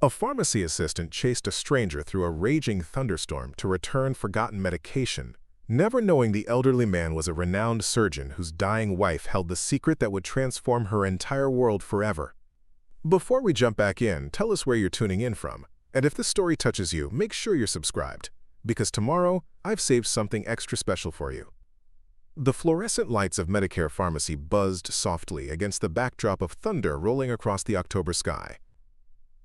A pharmacy assistant chased a stranger through a raging thunderstorm to return forgotten medication, never knowing the elderly man was a renowned surgeon whose dying wife held the secret that would transform her entire world forever. Before we jump back in, tell us where you're tuning in from, and if this story touches you, make sure you're subscribed, because tomorrow I've saved something extra special for you. The fluorescent lights of Medicare Pharmacy buzzed softly against the backdrop of thunder rolling across the October sky.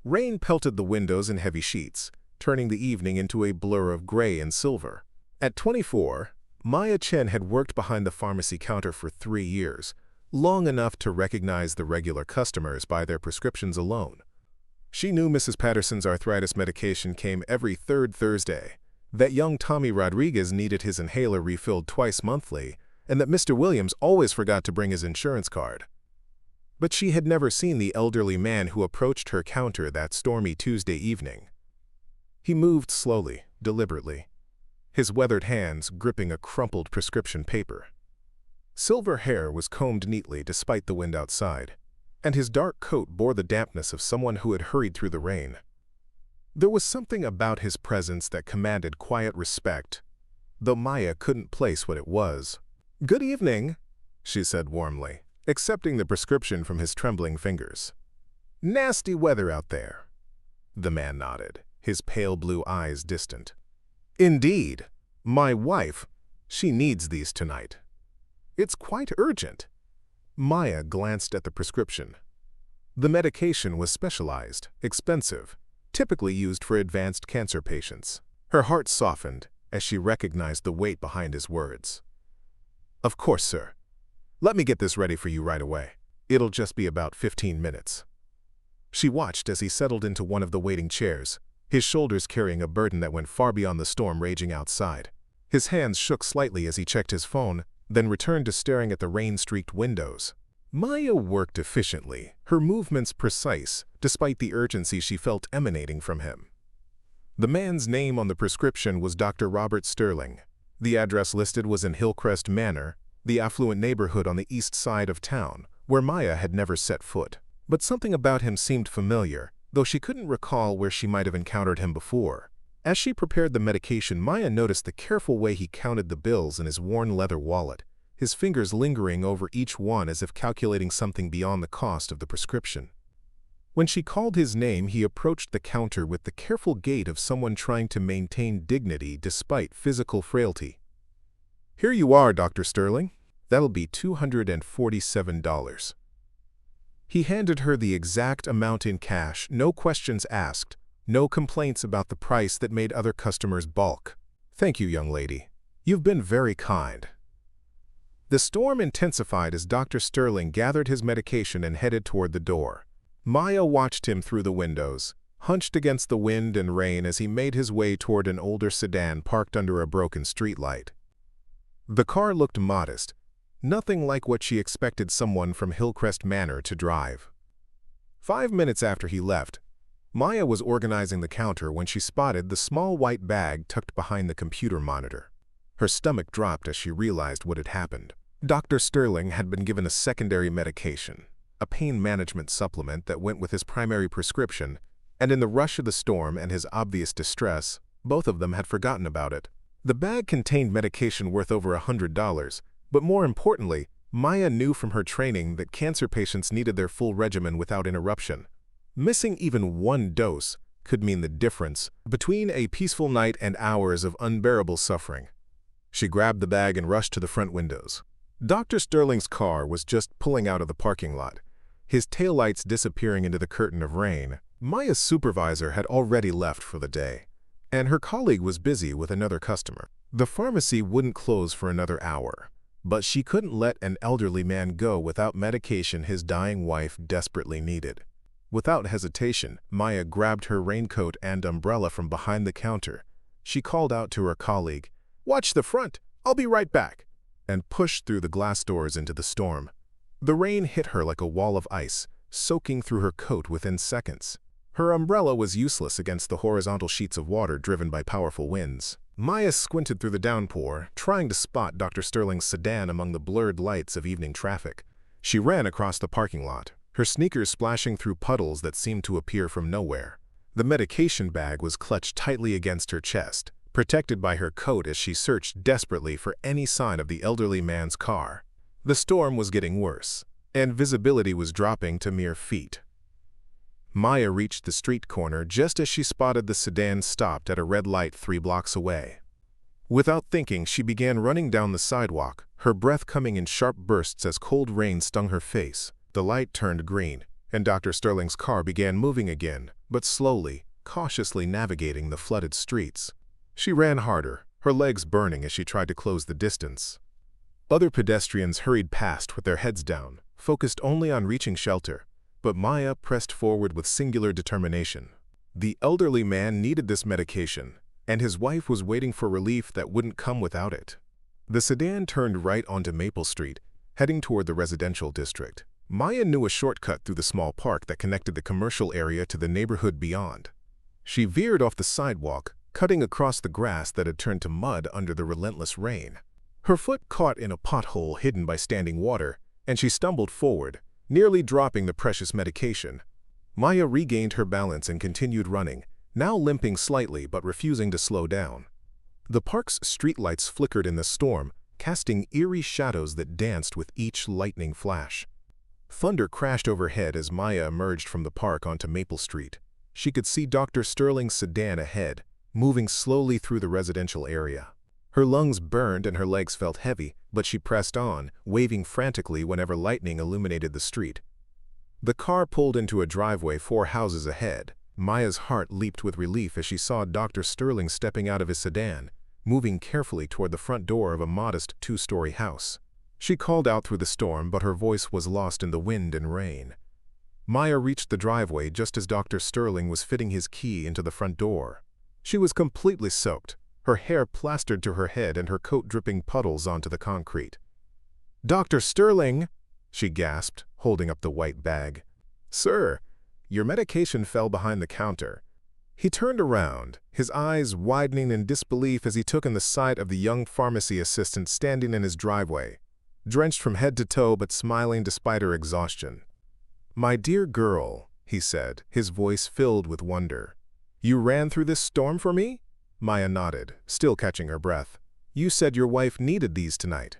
Rain pelted the windows in heavy sheets, turning the evening into a blur of gray and silver. At 24, Maya Chen had worked behind the pharmacy counter for 3 years, long enough to recognize the regular customers by their prescriptions alone. She knew Mrs. Patterson's arthritis medication came every third Thursday, that young Tommy Rodriguez needed his inhaler refilled twice monthly, and that Mr. Williams always forgot to bring his insurance card. But she had never seen the elderly man who approached her counter that stormy Tuesday evening. He moved slowly, deliberately, his weathered hands gripping a crumpled prescription paper. Silver hair was combed neatly despite the wind outside, and his dark coat bore the dampness of someone who had hurried through the rain. There was something about his presence that commanded quiet respect, though Maya couldn't place what it was. "Good evening," she said warmly, accepting the prescription from his trembling fingers. "Nasty weather out there." The man nodded, his pale blue eyes distant. "Indeed. My wife, she needs these tonight. It's quite urgent." Maya glanced at the prescription. The medication was specialized, expensive, typically used for advanced cancer patients. Her heart softened as she recognized the weight behind his words. "Of course, sir. Let me get this ready for you right away. It'll just be about 15 minutes." She watched as he settled into one of the waiting chairs, his shoulders carrying a burden that went far beyond the storm raging outside. His hands shook slightly as he checked his phone, then returned to staring at the rain-streaked windows. Maya worked efficiently, her movements precise, despite the urgency she felt emanating from him. The man's name on the prescription was Dr. Robert Sterling. The address listed was in Hillcrest Manor, the affluent neighborhood on the east side of town, where Maya had never set foot. But something about him seemed familiar, though she couldn't recall where she might have encountered him before. As she prepared the medication, Maya noticed the careful way he counted the bills in his worn leather wallet, his fingers lingering over each one as if calculating something beyond the cost of the prescription. When she called his name, he approached the counter with the careful gait of someone trying to maintain dignity despite physical frailty. "Here you are, Dr. Sterling. That'll be $247. He handed her the exact amount in cash, no questions asked, no complaints about the price that made other customers balk. "Thank you, young lady. You've been very kind." The storm intensified as Dr. Sterling gathered his medication and headed toward the door. Maya watched him through the windows, hunched against the wind and rain as he made his way toward an older sedan parked under a broken streetlight. The car looked modest, nothing like what she expected someone from Hillcrest Manor to drive. 5 minutes after he left, Maya was organizing the counter when she spotted the small white bag tucked behind the computer monitor. Her stomach dropped as she realized what had happened. Dr. Sterling had been given a secondary medication, a pain management supplement that went with his primary prescription, and in the rush of the storm and his obvious distress, both of them had forgotten about it. The bag contained medication worth over $100, but more importantly, Maya knew from her training that cancer patients needed their full regimen without interruption. Missing even one dose could mean the difference between a peaceful night and hours of unbearable suffering. She grabbed the bag and rushed to the front windows. Dr. Sterling's car was just pulling out of the parking lot, his taillights disappearing into the curtain of rain. Maya's supervisor had already left for the day, and her colleague was busy with another customer. The pharmacy wouldn't close for another hour, but she couldn't let an elderly man go without medication his dying wife desperately needed. Without hesitation, Maya grabbed her raincoat and umbrella from behind the counter. She called out to her colleague, "Watch the front, I'll be right back," and pushed through the glass doors into the storm. The rain hit her like a wall of ice, soaking through her coat within seconds. Her umbrella was useless against the horizontal sheets of water driven by powerful winds. Maya squinted through the downpour, trying to spot Dr. Sterling's sedan among the blurred lights of evening traffic. She ran across the parking lot, her sneakers splashing through puddles that seemed to appear from nowhere. The medication bag was clutched tightly against her chest, protected by her coat as she searched desperately for any sign of the elderly man's car. The storm was getting worse, and visibility was dropping to mere feet. Maya reached the street corner just as she spotted the sedan stopped at a red light 3 blocks away. Without thinking, she began running down the sidewalk, her breath coming in sharp bursts as cold rain stung her face. The light turned green, and Dr. Sterling's car began moving again, but slowly, cautiously navigating the flooded streets. She ran harder, her legs burning as she tried to close the distance. Other pedestrians hurried past with their heads down, focused only on reaching shelter, but Maya pressed forward with singular determination. The elderly man needed this medication, and his wife was waiting for relief that wouldn't come without it. The sedan turned right onto Maple Street, heading toward the residential district. Maya knew a shortcut through the small park that connected the commercial area to the neighborhood beyond. She veered off the sidewalk, cutting across the grass that had turned to mud under the relentless rain. Her foot caught in a pothole hidden by standing water, and she stumbled forward, nearly dropping the precious medication. Maya regained her balance and continued running, now limping slightly but refusing to slow down. The park's streetlights flickered in the storm, casting eerie shadows that danced with each lightning flash. Thunder crashed overhead as Maya emerged from the park onto Maple Street. She could see Dr. Sterling's sedan ahead, moving slowly through the residential area. Her lungs burned and her legs felt heavy, but she pressed on, waving frantically whenever lightning illuminated the street. The car pulled into a driveway 4 houses ahead. Maya's heart leaped with relief as she saw Dr. Sterling stepping out of his sedan, moving carefully toward the front door of a modest 2-story house. She called out through the storm, but her voice was lost in the wind and rain. Maya reached the driveway just as Dr. Sterling was fitting his key into the front door. She was completely soaked, her hair plastered to her head and her coat dripping puddles onto the concrete. "Dr. Sterling!" she gasped, holding up the white bag. "Sir, your medication fell behind the counter." He turned around, his eyes widening in disbelief as he took in the sight of the young pharmacy assistant standing in his driveway, drenched from head to toe but smiling despite her exhaustion. "My dear girl," he said, his voice filled with wonder. "You ran through this storm for me?" Maya nodded, still catching her breath. "You said your wife needed these tonight.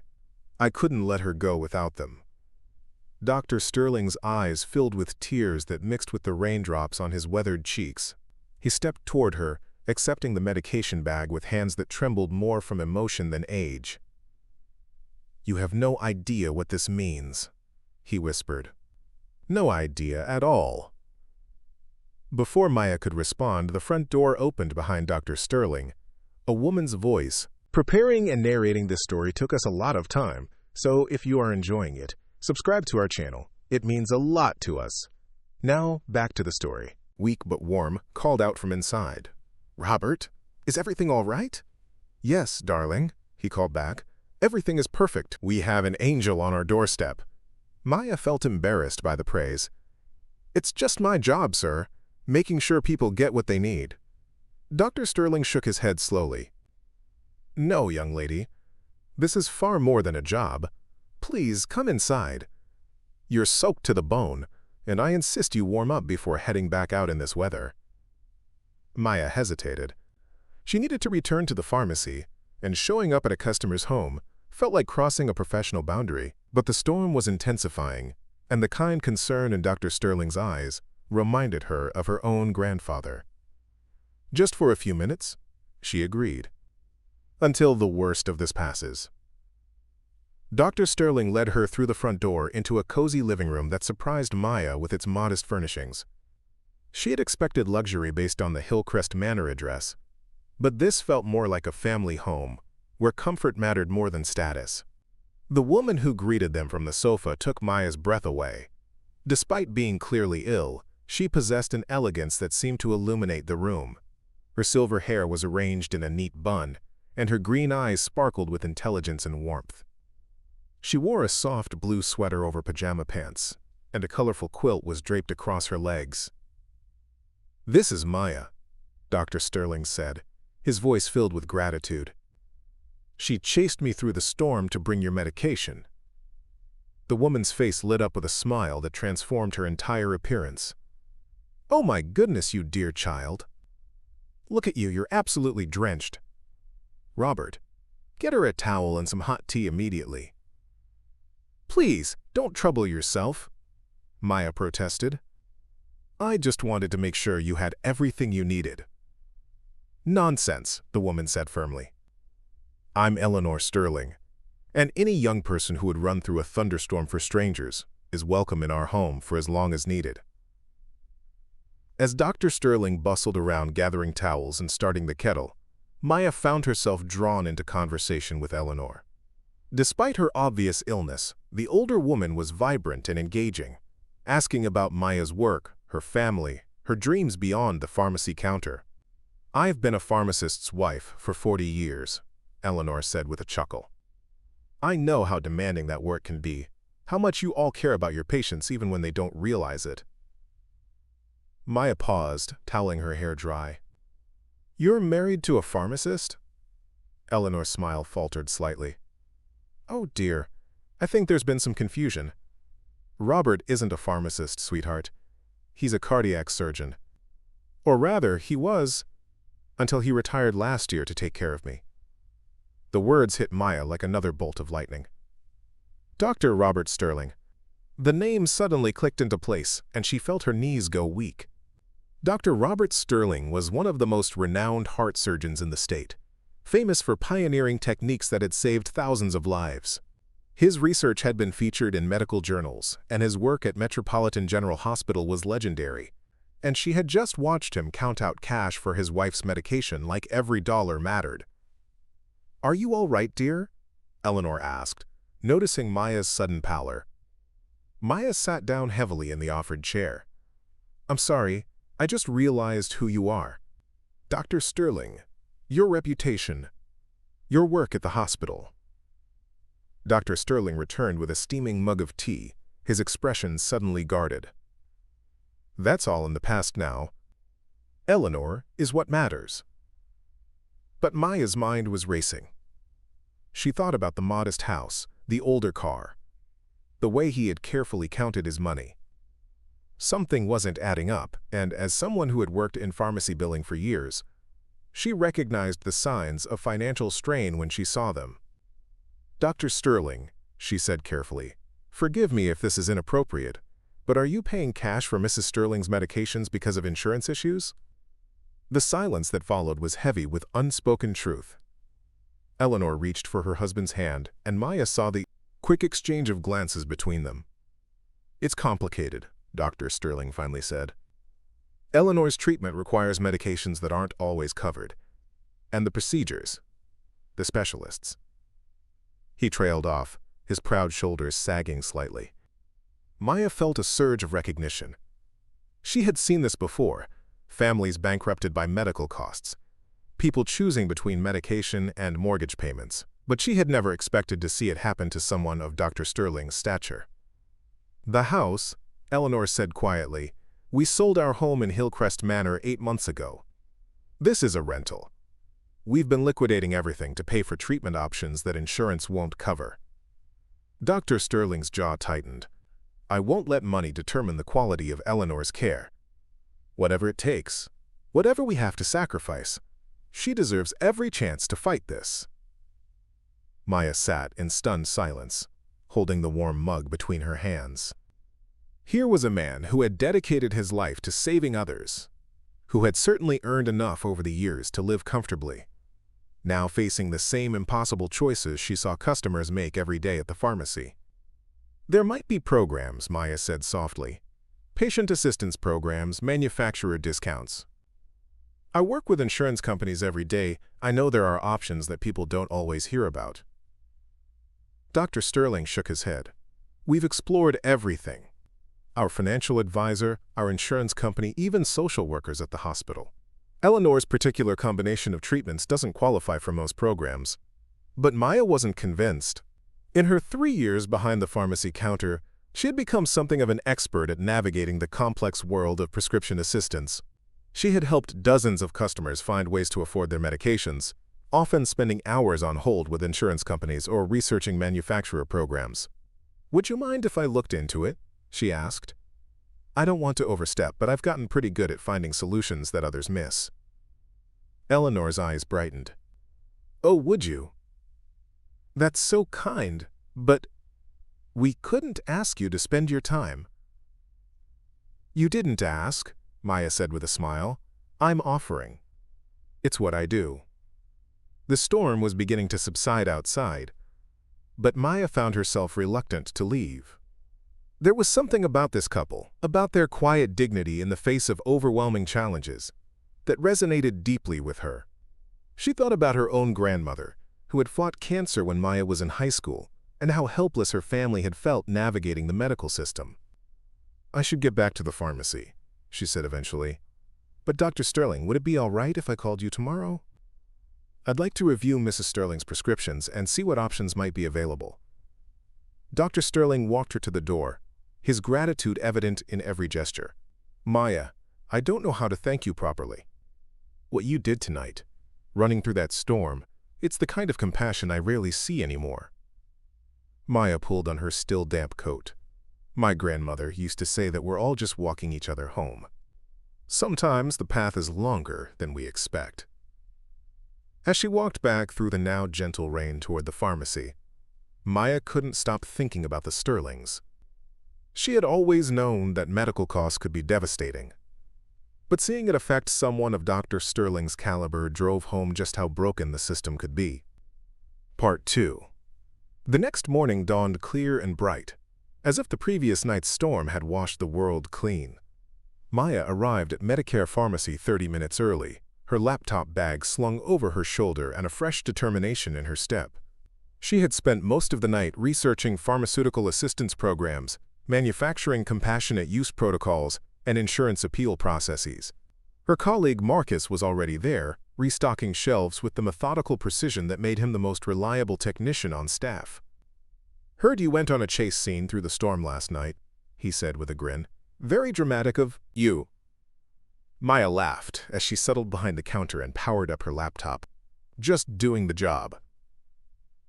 I couldn't let her go without them." Dr. Sterling's eyes filled with tears that mixed with the raindrops on his weathered cheeks. He stepped toward her, accepting the medication bag with hands that trembled more from emotion than age. "You have no idea what this means," he whispered. "No idea at all." Before Maya could respond, the front door opened behind Dr. Sterling. A woman's voice. Preparing and narrating this story took us a lot of time, so if you are enjoying it, subscribe to our channel. It means a lot to us. Now, back to the story. Weak but warm, called out from inside. "Robert, is everything all right?" "Yes, darling," he called back. "Everything is perfect. We have an angel on our doorstep." Maya felt embarrassed by the praise. "It's just my job, sir, making sure people get what they need." Dr. Sterling shook his head slowly. "No, young lady. This is far more than a job. Please come inside. You're soaked to the bone, and I insist you warm up before heading back out in this weather." Maya hesitated. She needed to return to the pharmacy, and showing up at a customer's home felt like crossing a professional boundary. But the storm was intensifying, and the kind concern in Dr. Sterling's eyes reminded her of her own grandfather. "Just for a few minutes," she agreed. "Until the worst of this passes." Dr. Sterling led her through the front door into a cozy living room that surprised Maya with its modest furnishings. She had expected luxury based on the Hillcrest Manor address, but this felt more like a family home, where comfort mattered more than status. The woman who greeted them from the sofa took Maya's breath away. Despite being clearly ill, she possessed an elegance that seemed to illuminate the room. Her silver hair was arranged in a neat bun, and her green eyes sparkled with intelligence and warmth. She wore a soft blue sweater over pajama pants, and a colorful quilt was draped across her legs. "This is Maya," Dr. Sterling said, his voice filled with gratitude. "She chased me through the storm to bring your medication." The woman's face lit up with a smile that transformed her entire appearance. "Oh my goodness, you dear child. Look at you, you're absolutely drenched. Robert, get her a towel and some hot tea immediately." "Please, don't trouble yourself," Maya protested. "I just wanted to make sure you had everything you needed." "Nonsense," the woman said firmly. "I'm Eleanor Sterling, and any young person who would run through a thunderstorm for strangers is welcome in our home for as long as needed." As Dr. Sterling bustled around gathering towels and starting the kettle, Maya found herself drawn into conversation with Eleanor. Despite her obvious illness, the older woman was vibrant and engaging, asking about Maya's work, her family, her dreams beyond the pharmacy counter. "I've been a pharmacist's wife for 40 years, Eleanor said with a chuckle. "I know how demanding that work can be, how much you all care about your patients even when they don't realize it." Maya paused, toweling her hair dry. "You're married to a pharmacist?" Eleanor's smile faltered slightly. "Oh dear, I think there's been some confusion. Robert isn't a pharmacist, sweetheart. He's a cardiac surgeon. Or rather, he was, until he retired last year to take care of me." The words hit Maya like another bolt of lightning. Dr. Robert Sterling. The name suddenly clicked into place, and she felt her knees go weak. Dr. Robert Sterling was one of the most renowned heart surgeons in the state, famous for pioneering techniques that had saved thousands of lives. His research had been featured in medical journals, and his work at Metropolitan General Hospital was legendary. And she had just watched him count out cash for his wife's medication like every dollar mattered. "Are you all right, dear?" Eleanor asked, noticing Maya's sudden pallor. Maya sat down heavily in the offered chair. "I'm sorry, I just realized who you are. Dr. Sterling, your reputation, your work at the hospital." Dr. Sterling returned with a steaming mug of tea, his expression suddenly guarded. "That's all in the past now. Eleanor is what matters." But Maya's mind was racing. She thought about the modest house, the older car, the way he had carefully counted his money. Something wasn't adding up, and as someone who had worked in pharmacy billing for years, she recognized the signs of financial strain when she saw them. "Dr. Sterling," she said carefully, "forgive me if this is inappropriate, but are you paying cash for Mrs. Sterling's medications because of insurance issues?" The silence that followed was heavy with unspoken truth. Eleanor reached for her husband's hand, and Maya saw the quick exchange of glances between them. "It's complicated," Dr. Sterling finally said. "Eleanor's treatment requires medications that aren't always covered. And the procedures, the specialists." He trailed off, his proud shoulders sagging slightly. Maya felt a surge of recognition. She had seen this before, families bankrupted by medical costs, people choosing between medication and mortgage payments, but she had never expected to see it happen to someone of Dr. Sterling's stature. "The house," Eleanor said quietly, "we sold our home in Hillcrest Manor 8 months ago. This is a rental. We've been liquidating everything to pay for treatment options that insurance won't cover." Dr. Sterling's jaw tightened. "I won't let money determine the quality of Eleanor's care. Whatever it takes, whatever we have to sacrifice, she deserves every chance to fight this." Maya sat in stunned silence, holding the warm mug between her hands. Here was a man who had dedicated his life to saving others, who had certainly earned enough over the years to live comfortably, now facing the same impossible choices she saw customers make every day at the pharmacy. "There might be programs," Maya said softly. "Patient assistance programs, manufacturer discounts. I work with insurance companies every day. I know there are options that people don't always hear about." Dr. Sterling shook his head. "We've explored everything. Our financial advisor, our insurance company, even social workers at the hospital. Eleanor's particular combination of treatments doesn't qualify for most programs." But Maya wasn't convinced. In her 3 years behind the pharmacy counter, she had become something of an expert at navigating the complex world of prescription assistance. She had helped dozens of customers find ways to afford their medications, often spending hours on hold with insurance companies or researching manufacturer programs. "Would you mind if I looked into it?" she asked. I don't want to overstep, but I've gotten pretty good at finding solutions that others miss. Eleanor's eyes brightened. Oh, would you? That's so kind, but we couldn't ask you to spend your time. You didn't ask, Maya said with a smile. I'm offering. It's what I do. The storm was beginning to subside outside, but Maya found herself reluctant to leave. There was something about this couple, about their quiet dignity in the face of overwhelming challenges, that resonated deeply with her. She thought about her own grandmother, who had fought cancer when Maya was in high school, and how helpless her family had felt navigating the medical system. I should get back to the pharmacy, she said eventually. But Dr. Sterling, would it be all right if I called you tomorrow? I'd like to review Mrs. Sterling's prescriptions and see what options might be available. Dr. Sterling walked her to the door, his gratitude evident in every gesture. Maya, I don't know how to thank you properly. What you did tonight, running through that storm, it's the kind of compassion I rarely see anymore. Maya pulled on her still damp coat. My grandmother used to say that we're all just walking each other home. Sometimes the path is longer than we expect. As she walked back through the now gentle rain toward the pharmacy, Maya couldn't stop thinking about the Sterlings. She had always known that medical costs could be devastating, but seeing it affect someone of Dr. Sterling's caliber drove home just how broken the system could be. Part 2. The next morning dawned clear and bright, as if the previous night's storm had washed the world clean. Maya arrived at Medicare Pharmacy 30 minutes early, her laptop bag slung over her shoulder and a fresh determination in her step. She had spent most of the night researching pharmaceutical assistance programs, manufacturing compassionate use protocols, and insurance appeal processes. Her colleague Marcus was already there, restocking shelves with the methodical precision that made him the most reliable technician on staff. Heard you went on a chase scene through the storm last night, he said with a grin. Very dramatic of you. Maya laughed as she settled behind the counter and powered up her laptop. Just doing the job.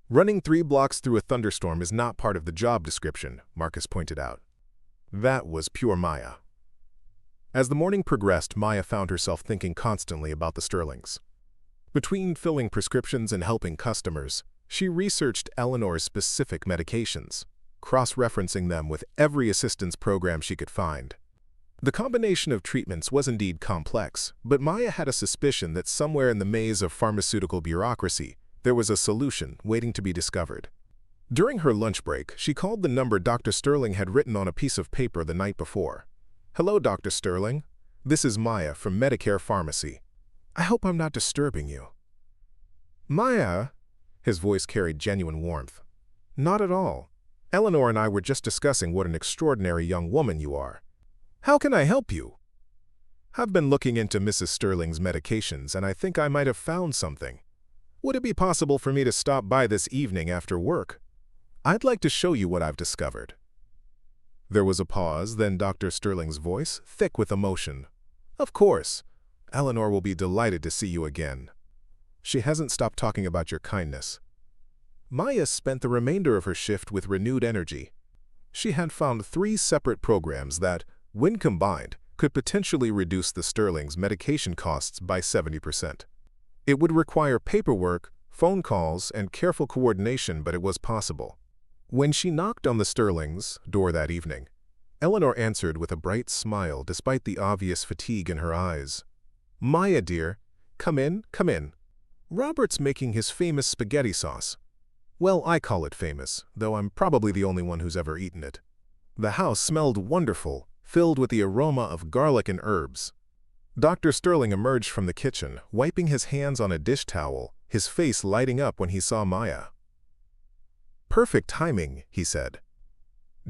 Running 3 blocks through a thunderstorm is not part of the job description, Marcus pointed out. That was pure Maya. As the morning progressed, Maya found herself thinking constantly about the Sterlings. Between filling prescriptions and helping customers, she researched Eleanor's specific medications, cross-referencing them with every assistance program she could find. The combination of treatments was indeed complex, but Maya had a suspicion that somewhere in the maze of pharmaceutical bureaucracy, there was a solution waiting to be discovered. During her lunch break, she called the number Dr. Sterling had written on a piece of paper the night before. Hello, Dr. Sterling. This is Maya from Medicare Pharmacy. I hope I'm not disturbing you. Maya? His voice carried genuine warmth. Not at all. Eleanor and I were just discussing what an extraordinary young woman you are. How can I help you? I've been looking into Mrs. Sterling's medications, and I think I might have found something. Would it be possible for me to stop by this evening after work? I'd like to show you what I've discovered. There was a pause, then Dr. Sterling's voice, thick with emotion. Of course. Eleanor will be delighted to see you again. She hasn't stopped talking about your kindness. Maya spent the remainder of her shift with renewed energy. She had found 3 separate programs that, when combined, could potentially reduce the Sterling's medication costs by 70%. It would require paperwork, phone calls, and careful coordination, but it was possible. When she knocked on the Sterling's door that evening, Eleanor answered with a bright smile despite the obvious fatigue in her eyes. Maya, dear, come in, come in. Robert's making his famous spaghetti sauce. Well, I call it famous, though I'm probably the only one who's ever eaten it. The house smelled wonderful, filled with the aroma of garlic and herbs. Dr. Sterling emerged from the kitchen, wiping his hands on a dish towel, his face lighting up when he saw Maya. Perfect timing, he said.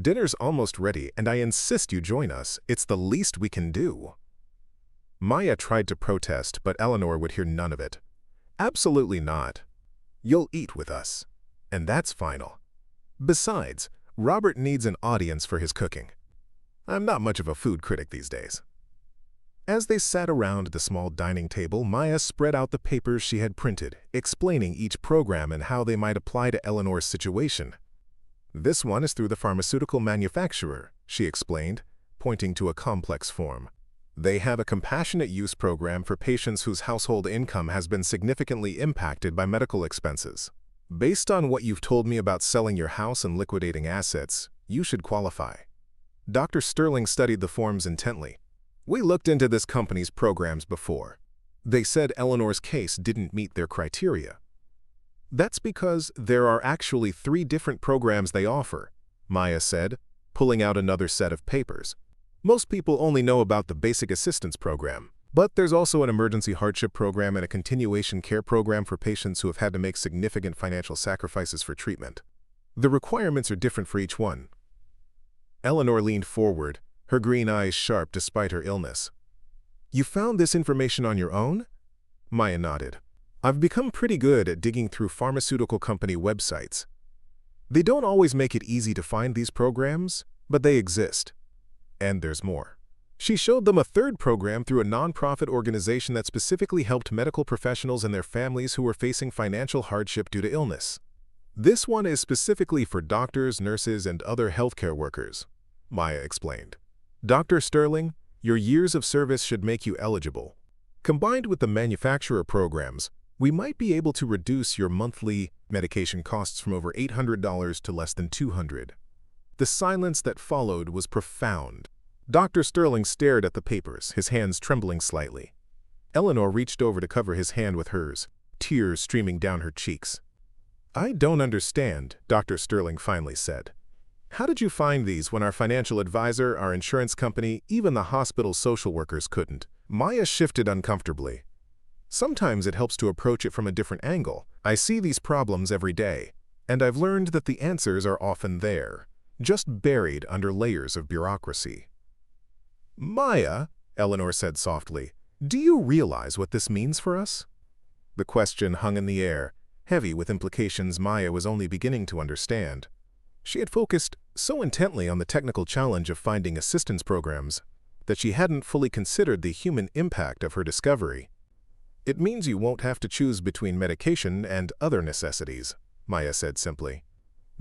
Dinner's almost ready, and I insist you join us. It's the least we can do. Maya tried to protest, but Eleanor would hear none of it. Absolutely not. You'll eat with us. And that's final. Besides, Robert needs an audience for his cooking. I'm not much of a food critic these days. As they sat around the small dining table, Maya spread out the papers she had printed, explaining each program and how they might apply to Eleanor's situation. This one is through the pharmaceutical manufacturer, she explained, pointing to a complex form. They have a compassionate use program for patients whose household income has been significantly impacted by medical expenses. Based on what you've told me about selling your house and liquidating assets, you should qualify. Dr. Sterling studied the forms intently. We looked into this company's programs before. They said Eleanor's case didn't meet their criteria. That's because there are actually 3 different programs they offer, Maya said, pulling out another set of papers. Most people only know about the Basic Assistance Program, but there's also an Emergency Hardship Program and a Continuation Care Program for patients who have had to make significant financial sacrifices for treatment. The requirements are different for each one. Eleanor leaned forward, her green eyes sharp despite her illness. You found this information on your own? Maya nodded. I've become pretty good at digging through pharmaceutical company websites. They don't always make it easy to find these programs, but they exist. And there's more. She showed them a 3rd program through a nonprofit organization that specifically helped medical professionals and their families who were facing financial hardship due to illness. This one is specifically for doctors, nurses, and other healthcare workers, Maya explained. Dr. Sterling, your years of service should make you eligible. Combined with the manufacturer programs, we might be able to reduce your monthly medication costs from over $800 to less than $200. The silence that followed was profound. Dr. Sterling stared at the papers, his hands trembling slightly. Eleanor reached over to cover his hand with hers, tears streaming down her cheeks. I don't understand, Dr. Sterling finally said. How did you find these when our financial advisor, our insurance company, even the hospital's social workers couldn't? Maya shifted uncomfortably. Sometimes it helps to approach it from a different angle. I see these problems every day, and I've learned that the answers are often there, just buried under layers of bureaucracy. Maya, Eleanor said softly, do you realize what this means for us? The question hung in the air, heavy with implications Maya was only beginning to understand. She had focused so intently on the technical challenge of finding assistance programs that she hadn't fully considered the human impact of her discovery. It means you won't have to choose between medication and other necessities, Maya said simply.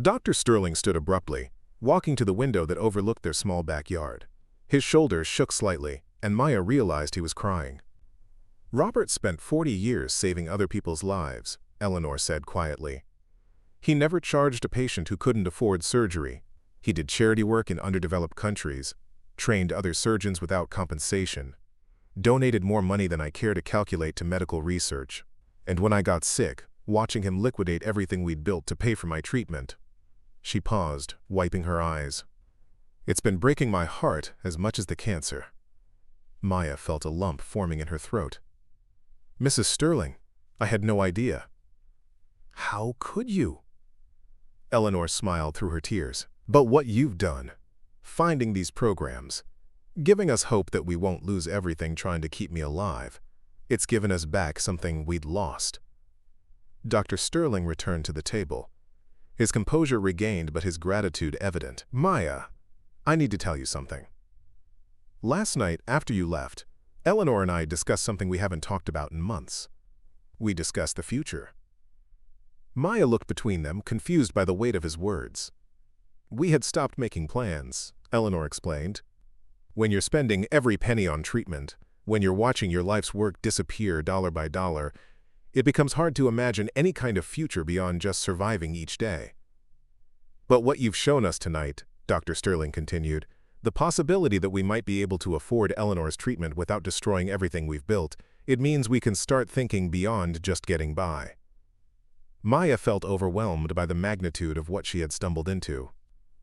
Dr. Sterling stood abruptly, walking to the window that overlooked their small backyard. His shoulders shook slightly, and Maya realized he was crying. Robert spent 40 years saving other people's lives, Eleanor said quietly. He never charged a patient who couldn't afford surgery. He did charity work in underdeveloped countries, trained other surgeons without compensation, donated more money than I care to calculate to medical research, and when I got sick, watching him liquidate everything we'd built to pay for my treatment. She paused, wiping her eyes. It's been breaking my heart as much as the cancer. Maya felt a lump forming in her throat. Mrs. Sterling, I had no idea. How could you? Eleanor smiled through her tears. But what you've done, finding these programs, giving us hope that we won't lose everything trying to keep me alive, it's given us back something we'd lost. Dr. Sterling returned to the table, his composure regained but his gratitude evident. Maya, I need to tell you something. Last night, after you left, Eleanor and I discussed something we haven't talked about in months. We discussed the future. Maya looked between them, confused by the weight of his words. We had stopped making plans, Eleanor explained. When you're spending every penny on treatment, when you're watching your life's work disappear dollar by dollar, it becomes hard to imagine any kind of future beyond just surviving each day. But what you've shown us tonight, Dr. Sterling continued, the possibility that we might be able to afford Eleanor's treatment without destroying everything we've built, it means we can start thinking beyond just getting by. Maya felt overwhelmed by the magnitude of what she had stumbled into.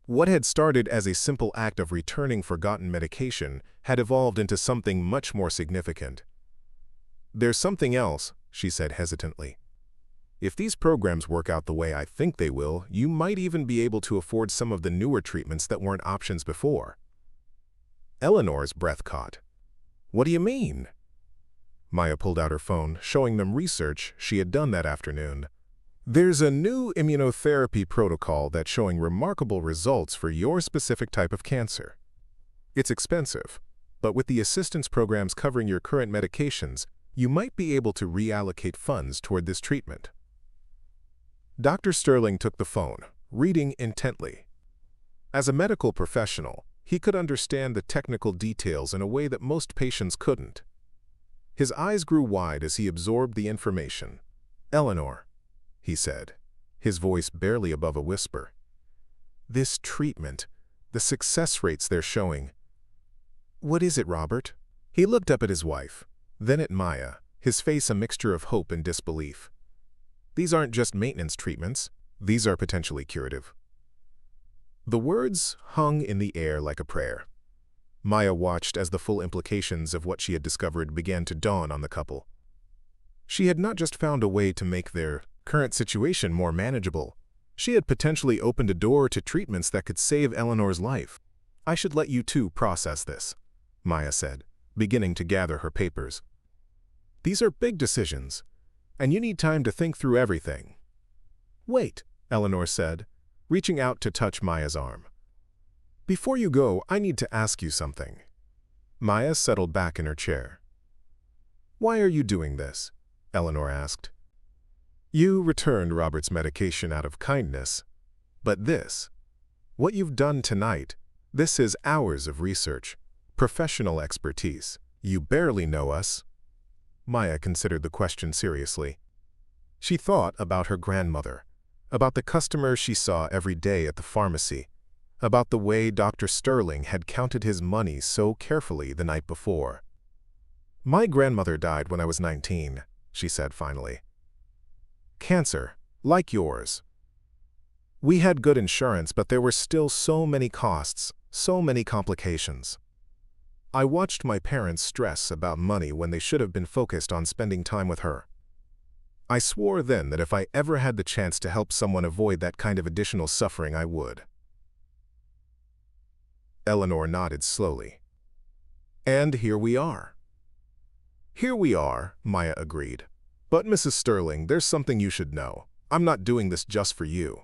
What had started as a simple act of returning forgotten medication had evolved into something much more significant. There's something else, she said hesitantly. If these programs work out the way I think they will, you might even be able to afford some of the newer treatments that weren't options before. Eleanor's breath caught. What do you mean? Maya pulled out her phone, showing them research she had done that afternoon. There's a new immunotherapy protocol that's showing remarkable results for your specific type of cancer. It's expensive, but with the assistance programs covering your current medications, you might be able to reallocate funds toward this treatment. Dr. Sterling took the phone, reading intently. As a medical professional, He could understand the technical details in a way that most patients couldn't. His eyes grew wide as he absorbed the information. "Eleanor," he said, his voice barely above a whisper. "This treatment, the success rates they're showing. What is it, Robert?" He looked up at his wife, then at Maya, his face a mixture of hope and disbelief. "These aren't just maintenance treatments. These are potentially curative." The words hung in the air like a prayer. Maya watched as the full implications of what she had discovered began to dawn on the couple. She had not just found a way to make their current situation more manageable. She had potentially opened a door to treatments that could save Eleanor's life. "I should let you two process this," Maya said, beginning to gather her papers. "These are big decisions, and you need time to think through everything." "Wait," Eleanor said, reaching out to touch Maya's arm. "Before you go, I need to ask you something." Maya settled back in her chair. "Why are you doing this?" Eleanor asked. "You returned Robert's medication out of kindness, but what you've done tonight, this is hours of research, professional expertise. You barely know us." Maya considered the question seriously. She thought about her grandmother, about the customers she saw every day at the pharmacy, about the way Dr. Sterling had counted his money so carefully the night before. "My grandmother died when I was 19, she said finally. "Cancer, like yours. We had good insurance, but there were still so many costs, so many complications. I watched my parents stress about money when they should have been focused on spending time with her. I swore then that if I ever had the chance to help someone avoid that kind of additional suffering, I would." Eleanor nodded slowly. "And here we are." "Here we are," Maya agreed. "But Mrs. Sterling, there's something you should know. I'm not doing this just for you.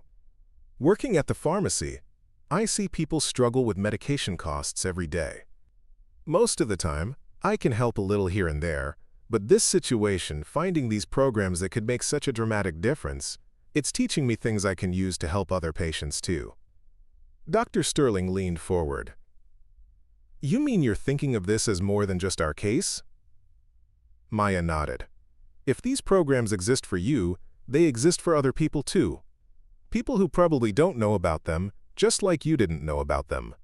Working at the pharmacy, I see people struggle with medication costs every day. Most of the time, I can help a little here and there, but this situation, finding these programs that could make such a dramatic difference, it's teaching me things I can use to help other patients too." Dr. Sterling leaned forward. "You mean you're thinking of this as more than just our case?" Maya nodded. "If these programs exist for you, they exist for other people too. People who probably don't know about them, just like you didn't know about them.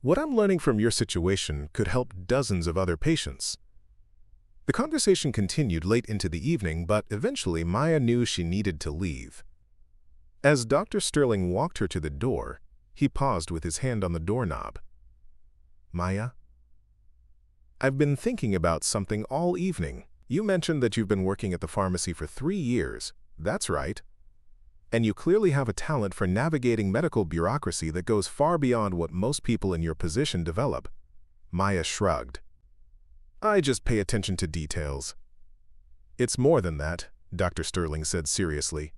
What I'm learning from your situation could help dozens of other patients." The conversation continued late into the evening, but eventually Maya knew she needed to leave. As Dr. Sterling walked her to the door, he paused with his hand on the doorknob. "Maya, I've been thinking about something all evening. You mentioned that you've been working at the pharmacy for 3 years. That's right. And you clearly have a talent for navigating medical bureaucracy that goes far beyond what most people in your position develop." Maya shrugged. "I just pay attention to details." "It's more than that," Dr. Sterling said seriously.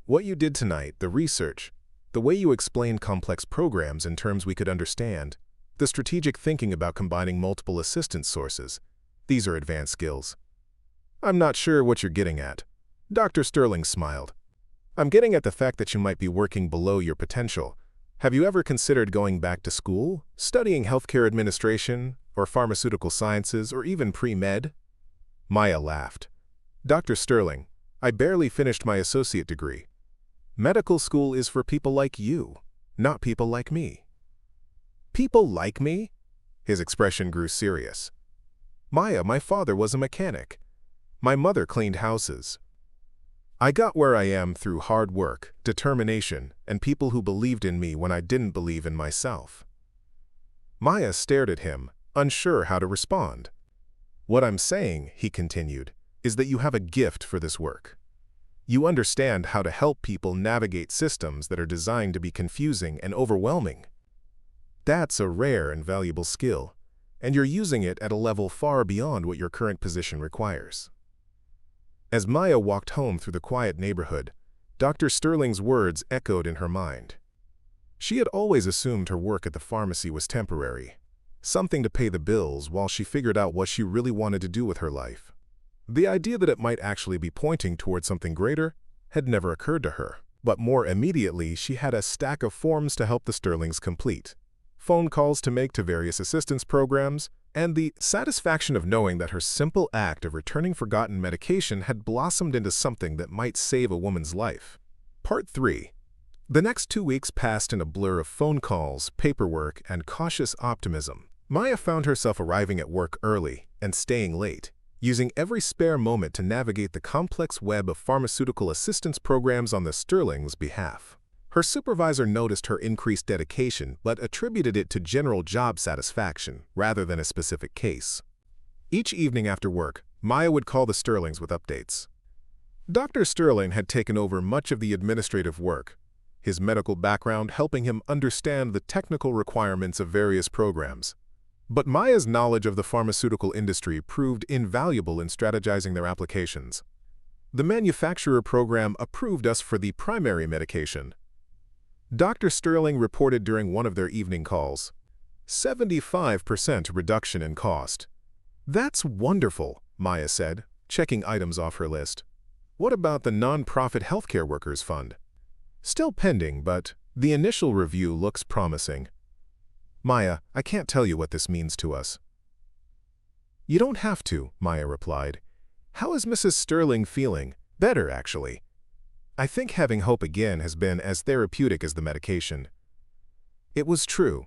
"What you did tonight, the research, the way you explained complex programs in terms we could understand, the strategic thinking about combining multiple assistance sources, these are advanced skills." "I'm not sure what you're getting at." Dr. Sterling smiled. "I'm getting at the fact that you might be working below your potential. Have you ever considered going back to school, studying healthcare administration, or pharmaceutical sciences, or even pre-med?" Maya laughed. "Dr. Sterling, I barely finished my associate degree. Medical school is for people like you, not people like me." "People like me?" His expression grew serious. "Maya, my father was a mechanic. My mother cleaned houses. I got where I am through hard work, determination, and people who believed in me when I didn't believe in myself." Maya stared at him, unsure how to respond. "What I'm saying," he continued, "is that you have a gift for this work. You understand how to help people navigate systems that are designed to be confusing and overwhelming. That's a rare and valuable skill, and you're using it at a level far beyond what your current position requires." As Maya walked home through the quiet neighborhood, Dr. Sterling's words echoed in her mind. She had always assumed her work at the pharmacy was temporary, something to pay the bills while she figured out what she really wanted to do with her life. The idea that it might actually be pointing toward something greater had never occurred to her. But more immediately, she had a stack of forms to help the Sterlings complete. phone calls to make to various assistance programs, and the satisfaction of knowing that her simple act of returning forgotten medication had blossomed into something that might save a woman's life. Part 3. The next 2 weeks passed in a blur of phone calls, paperwork, and cautious optimism. Maya found herself arriving at work early and staying late, using every spare moment to navigate the complex web of pharmaceutical assistance programs on the Sterling's behalf. Her supervisor noticed her increased dedication but attributed it to general job satisfaction rather than a specific case. Each evening after work, Maya would call the Sterlings with updates. Dr. Sterling had taken over much of the administrative work, his medical background helping him understand the technical requirements of various programs. But Maya's knowledge of the pharmaceutical industry proved invaluable in strategizing their applications. The manufacturer program approved us for the primary medication. Dr. Sterling reported during one of their evening calls. 75% reduction in cost. That's wonderful, Maya said, checking items off her list. What about the nonprofit healthcare workers fund? Still pending, but the initial review looks promising. Maya, I can't tell you what this means to us. You don't have to, Maya replied. How is Mrs. Sterling feeling? Better, actually. I think having hope again has been as therapeutic as the medication. It was true.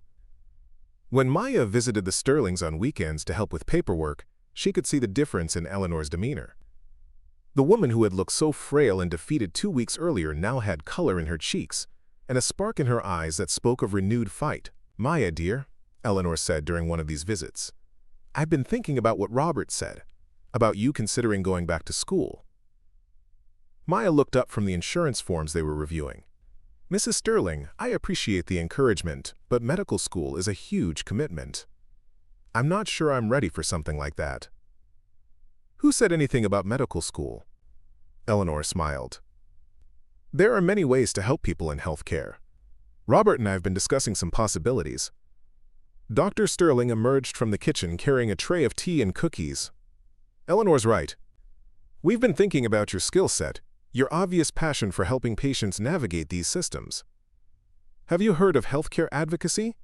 When Maya visited the Sterlings on weekends to help with paperwork, she could see the difference in Eleanor's demeanor. The woman who had looked so frail and defeated 2 weeks earlier now had color in her cheeks and a spark in her eyes that spoke of renewed fight. Maya, dear, Eleanor said during one of these visits, I've been thinking about what Robert said, about you considering going back to school. Maya looked up from the insurance forms they were reviewing. Mrs. Sterling, I appreciate the encouragement, but medical school is a huge commitment. I'm not sure I'm ready for something like that. Who said anything about medical school? Eleanor smiled. There are many ways to help people in healthcare. Robert and I have been discussing some possibilities. Dr. Sterling emerged from the kitchen carrying a tray of tea and cookies. Eleanor's right. We've been thinking about your skill set, your obvious passion for helping patients navigate these systems. Have you heard of healthcare advocacy?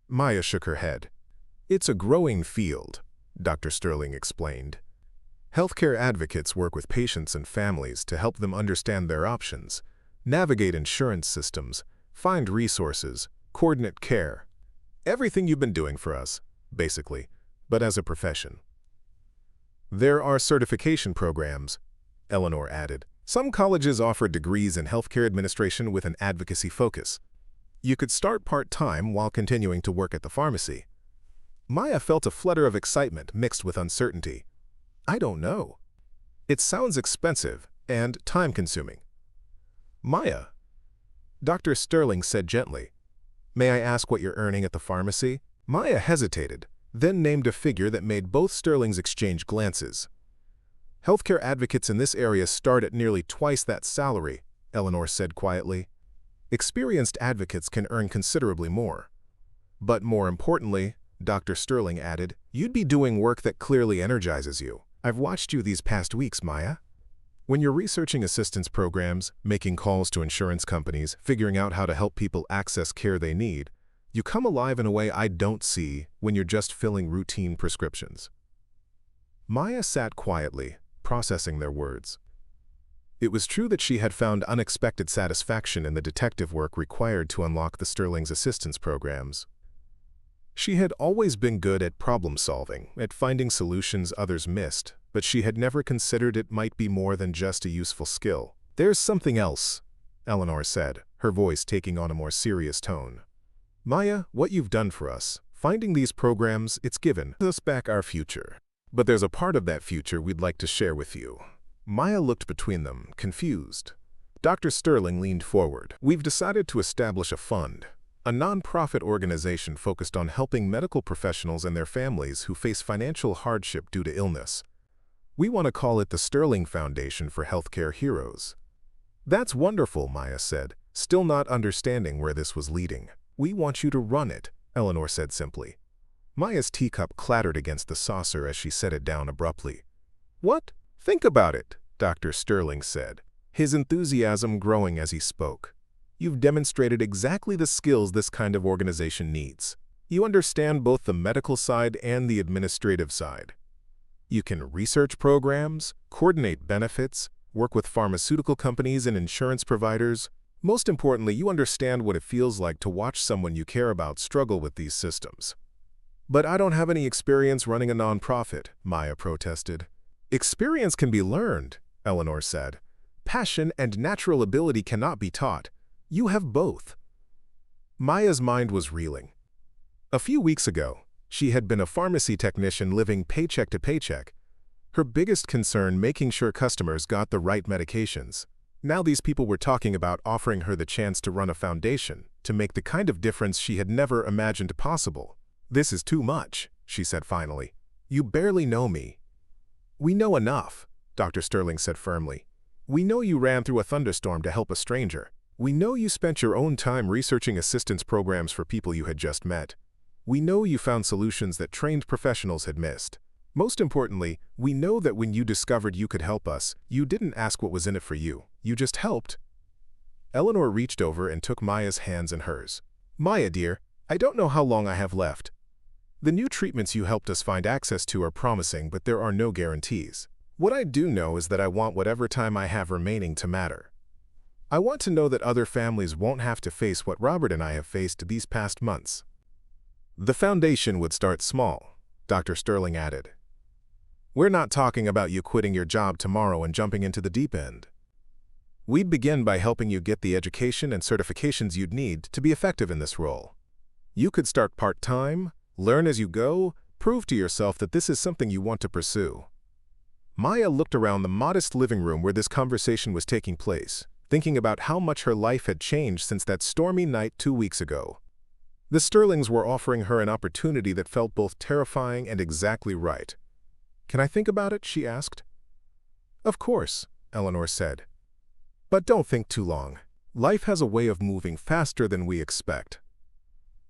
Maya shook her head. It's a growing field, Dr. Sterling explained. Healthcare advocates work with patients and families to help them understand their options, navigate insurance systems, find resources, coordinate care. Everything you've been doing for us, basically, but as a profession. There are certification programs, Eleanor added. Some colleges offer degrees in healthcare administration with an advocacy focus. You could start part-time while continuing to work at the pharmacy. Maya felt a flutter of excitement mixed with uncertainty. I don't know. It sounds expensive and time-consuming. Maya, Dr. Sterling said gently, may I ask what you're earning at the pharmacy? Maya hesitated, then named a figure that made both Sterlings exchange glances. Healthcare advocates in this area start at nearly twice that salary, Eleanor said quietly. Experienced advocates can earn considerably more. But more importantly, Dr. Sterling added, you'd be doing work that clearly energizes you. I've watched you these past weeks, Maya. When you're researching assistance programs, making calls to insurance companies, figuring out how to help people access care they need, you come alive in a way I don't see when you're just filling routine prescriptions. Maya sat quietly, processing their words. It was true that she had found unexpected satisfaction in the detective work required to unlock the Sterling's assistance programs. She had always been good at problem-solving, at finding solutions others missed, but she had never considered it might be more than just a useful skill. There's something else, Eleanor said, her voice taking on a more serious tone. Maya, what you've done for us, finding these programs, it's given us back our future. But there's a part of that future we'd like to share with you. Maya looked between them, confused. Dr. Sterling leaned forward. We've decided to establish a fund, a non-profit organization focused on helping medical professionals and their families who face financial hardship due to illness. We want to call it the Sterling Foundation for Healthcare Heroes. That's wonderful, Maya said, still not understanding where this was leading. We want you to run it, Eleanor said simply. Maya's teacup clattered against the saucer as she set it down abruptly. What? Think about it, Dr. Sterling said, his enthusiasm growing as he spoke. You've demonstrated exactly the skills this kind of organization needs. You understand both the medical side and the administrative side. You can research programs, coordinate benefits, work with pharmaceutical companies and insurance providers. Most importantly, you understand what it feels like to watch someone you care about struggle with these systems. But I don't have any experience running a nonprofit, Maya protested. Experience can be learned, Eleanor said. Passion and natural ability cannot be taught. You have both. Maya's mind was reeling. A few weeks ago, she had been a pharmacy technician living paycheck to paycheck. Her biggest concern making sure customers got the right medications. Now these people were talking about offering her the chance to run a foundation, to make the kind of difference she had never imagined possible. This is too much, she said finally. You barely know me. We know enough, Dr. Sterling said firmly. We know you ran through a thunderstorm to help a stranger. We know you spent your own time researching assistance programs for people you had just met. We know you found solutions that trained professionals had missed. Most importantly, we know that when you discovered you could help us, you didn't ask what was in it for you. You just helped. Eleanor reached over and took Maya's hands in hers. Maya, dear, I don't know how long I have left. The new treatments you helped us find access to are promising, but there are no guarantees. What I do know is that I want whatever time I have remaining to matter. I want to know that other families won't have to face what Robert and I have faced these past months. The foundation would start small, Dr. Sterling added. We're not talking about you quitting your job tomorrow and jumping into the deep end. We'd begin by helping you get the education and certifications you'd need to be effective in this role. You could start part-time, learn as you go, prove to yourself that this is something you want to pursue. Maya looked around the modest living room where this conversation was taking place, thinking about how much her life had changed since that stormy night 2 weeks ago. The Sterlings were offering her an opportunity that felt both terrifying and exactly right. Can I think about it? She asked. Of course, Eleanor said. But don't think too long. Life has a way of moving faster than we expect.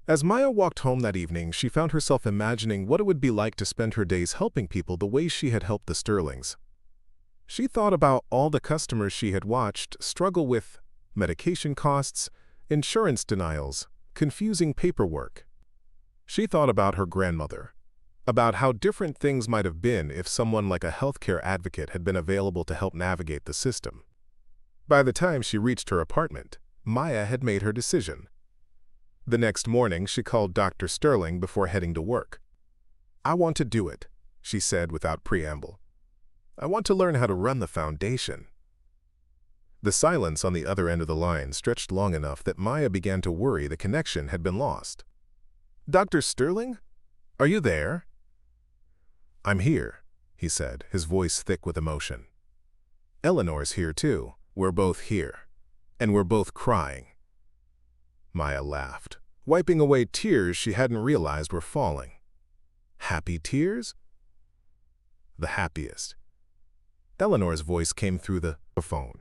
As Maya walked home that evening, she found herself imagining what it would be like to spend her days helping people the way she had helped the Sterlings. She thought about all the customers she had watched struggle with medication costs, insurance denials, confusing paperwork. She thought about her grandmother, about how different things might have been if someone like a healthcare advocate had been available to help navigate the system. By the time she reached her apartment, Maya had made her decision. The next morning, she called Dr. Sterling before heading to work. I want to do it, she said without preamble. I want to learn how to run the foundation. The silence on the other end of the line stretched long enough that Maya began to worry the connection had been lost. Dr. Sterling? Are you there? I'm here, he said, his voice thick with emotion. Eleanor's here too. We're both here. And we're both crying. Maya laughed, wiping away tears she hadn't realized were falling. Happy tears? The happiest. Eleanor's voice came through the phone.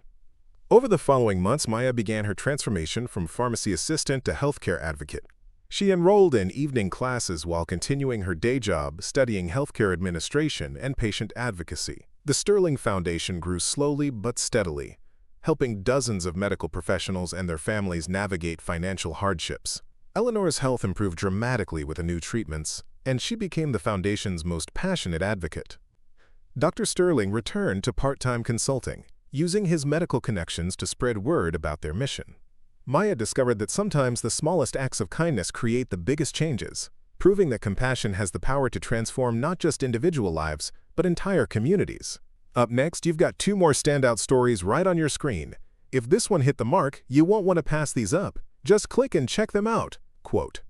Over the following months, Maya began her transformation from pharmacy assistant to healthcare advocate. She enrolled in evening classes while continuing her day job studying healthcare administration and patient advocacy. The Sterling Foundation grew slowly but steadily, helping dozens of medical professionals and their families navigate financial hardships. Eleanor's health improved dramatically with the new treatments, and she became the foundation's most passionate advocate. Dr. Sterling returned to part-time consulting, using his medical connections to spread word about their mission. Maya discovered that sometimes the smallest acts of kindness create the biggest changes, proving that compassion has the power to transform not just individual lives, but entire communities. Up next, you've got 2 more standout stories right on your screen. If this one hit the mark, you won't want to pass these up. Just click and check them out. Quote,